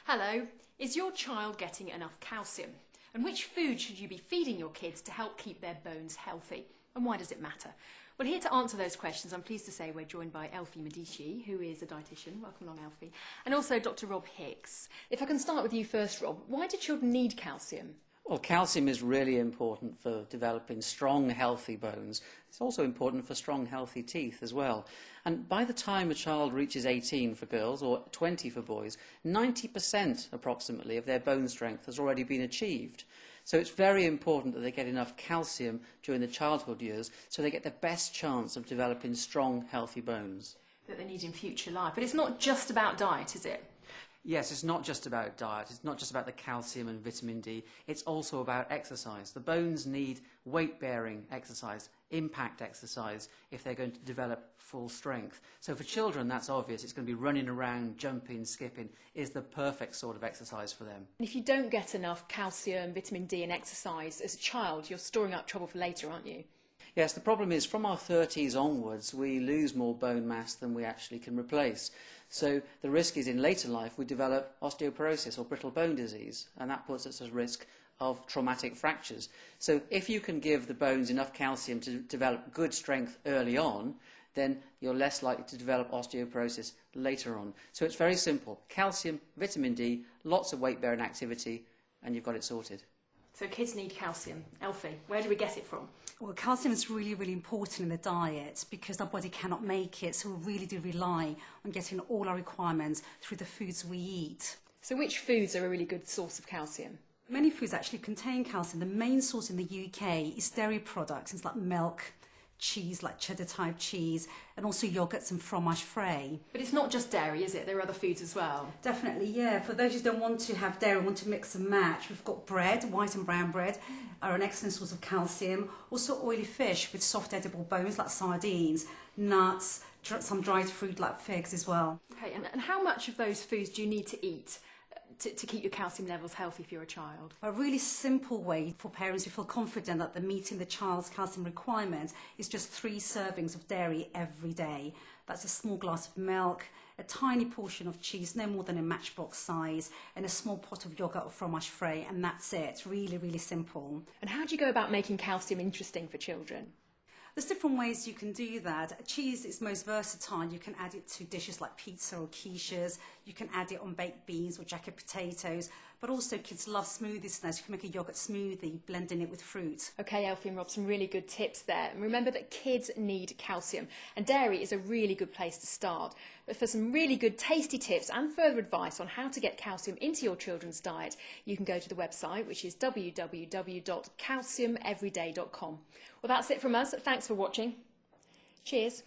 Hello, is your child getting enough calcium? And which food should you be feeding your kids to help keep their bones healthy? And why does it matter? Well, here to answer those questions, I'm pleased to say we're joined by Elfie Medici, who is a dietitian. Welcome along, Elfie. And also Dr. Rob Hicks. If I can start with you first, Rob, why do children need calcium? Well, calcium is really important for developing strong, healthy bones. It's also important for strong, healthy teeth as well. And by the time a child reaches 18 for girls or 20 for boys, 90% approximately of their bone strength has already been achieved. So it's very important that they get enough calcium during the childhood years so they get the best chance of developing strong, healthy bones. That they need in future life. But it's not just about diet, is it? Yes, it's not just about diet, it's not just about the calcium and vitamin D, it's also about exercise. The bones need weight-bearing exercise, impact exercise, if they're going to develop full strength. So for children, that's obvious. It's going to be running around, jumping, skipping, is the perfect sort of exercise for them. And if you don't get enough calcium, vitamin D and exercise as a child, you're storing up trouble for later, aren't you? Yes, the problem is from our 30s onwards, we lose more bone mass than we actually can replace. So the risk is in later life we develop osteoporosis or brittle bone disease, and that puts us at risk of traumatic fractures. So if you can give the bones enough calcium to develop good strength early on, then you're less likely to develop osteoporosis later on. So it's very simple. Calcium, vitamin D, lots of weight-bearing activity, and you've got it sorted. So kids need calcium. Elfie, where do we get it from? Well, calcium is really, really important in the diet because our body cannot make it, so we really do rely on getting all our requirements through the foods we eat. So which foods are a really good source of calcium? Many foods actually contain calcium. The main source in the UK is dairy products, things like milk, cheese like cheddar type cheese, and also yogurts and fromage frais. But it's not just dairy, is it? There are other foods as well. Definitely, yeah. For those who don't want to have dairy, want to mix and match, we've got bread, white and brown bread, are an excellent source of calcium. Also oily fish with soft edible bones like sardines, nuts, some dried fruit like figs as well. Okay, and how much of those foods do you need to eat to keep your calcium levels healthy for your child? A really simple way for parents to feel confident that they're meeting the child's calcium requirement is just 3 servings of dairy every day. That's a small glass of milk, a tiny portion of cheese, no more than a matchbox size, and a small pot of yogurt or fromage frais, and that's it. Really, really simple. And how do you go about making calcium interesting for children? There's different ways you can do that. Cheese is most versatile. You can add it to dishes like pizza or quiches. You can add it on baked beans or jacket potatoes. But also kids love smoothies now. So you can make a yogurt smoothie, blending it with fruit. Okay, Elfie and Rob, some really good tips there. And remember that kids need calcium. And dairy is a really good place to start. But for some really good tasty tips and further advice on how to get calcium into your children's diet, you can go to the website, which is www.calciumeveryday.com. Well, that's it from us. Thanks for watching. Cheers.